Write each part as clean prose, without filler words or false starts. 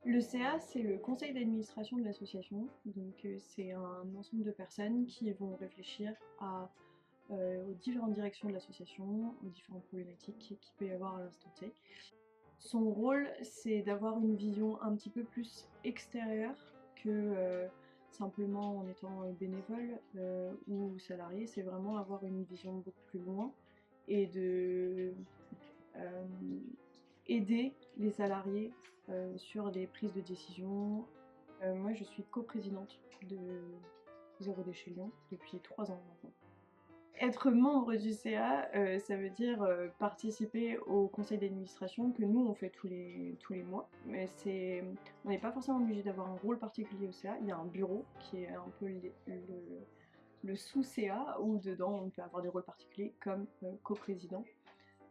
Le CA, c'est le conseil d'administration de l'association. Donc, c'est un ensemble de personnes qui vont réfléchir aux différentes directions de l'association, aux différentes problématiques qu'il peut y avoir à l'instant T. Son rôle, c'est d'avoir une vision un petit peu plus extérieure que simplement en étant bénévole ou salarié. C'est vraiment avoir une vision beaucoup plus loin et de euh, aider les salariés sur des prises de décision. Moi, je suis coprésidente de Zéro Déchet Lyon depuis 3 ans maintenant. Être membre du CA, ça veut dire participer au conseil d'administration que nous on fait tous les mois. Mais on n'est pas forcément obligé d'avoir un rôle particulier au CA. Il y a un bureau qui est un peu le sous-CA où dedans on peut avoir des rôles particuliers comme coprésident,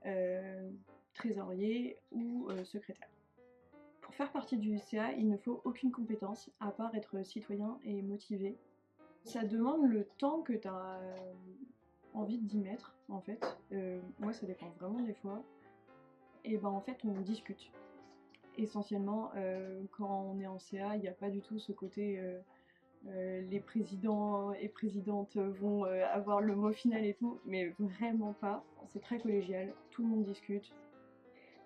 euh, trésorier ou secrétaire. Pour faire partie du CA, il ne faut aucune compétence à part être citoyen et motivé. Ça demande le temps que tu as envie d'y mettre en fait. Moi ça dépend vraiment des fois. Et ben en fait on discute. Essentiellement quand on est en CA, il n'y a pas du tout ce côté les présidents et présidentes vont avoir le mot final et tout, mais vraiment pas. C'est très collégial, tout le monde discute.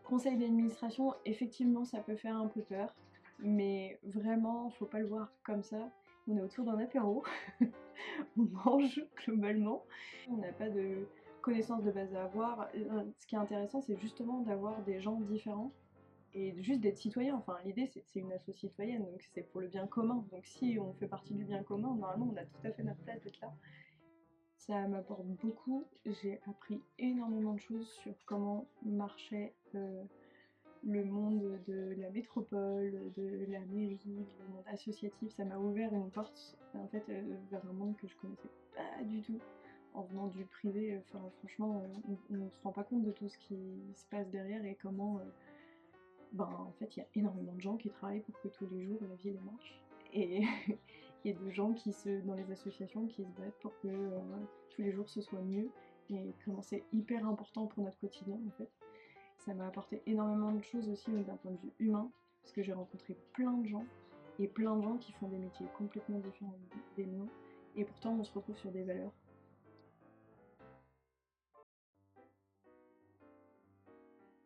Conseil d'administration, effectivement ça peut faire un peu peur, mais vraiment faut pas le voir comme ça. On est autour d'un apéro, on mange globalement, on n'a pas de connaissances de base à avoir. Ce qui est intéressant, c'est justement d'avoir des gens différents et juste d'être citoyen. Enfin, l'idée, c'est une asso citoyenne, donc c'est pour le bien commun. Donc si on fait partie du bien commun, normalement, on a tout à fait notre place d'être là. Ça m'apporte beaucoup. J'ai appris énormément de choses sur comment marchait le monde de la métropole, de la mairie, le monde associatif. Ça m'a ouvert une porte en fait vers un monde que je connaissais pas du tout. En venant du privé, enfin franchement, on se rend pas compte de tout ce qui se passe derrière et comment, en fait, il y a énormément de gens qui travaillent pour que tous les jours la ville marche. Et il y a de gens dans les associations qui se battent pour que tous les jours ce soit mieux et comment c'est hyper important pour notre quotidien en fait. Ça m'a apporté énormément de choses aussi d'un point de vue humain, parce que j'ai rencontré plein de gens, et plein de gens qui font des métiers complètement différents des miens, et pourtant on se retrouve sur des valeurs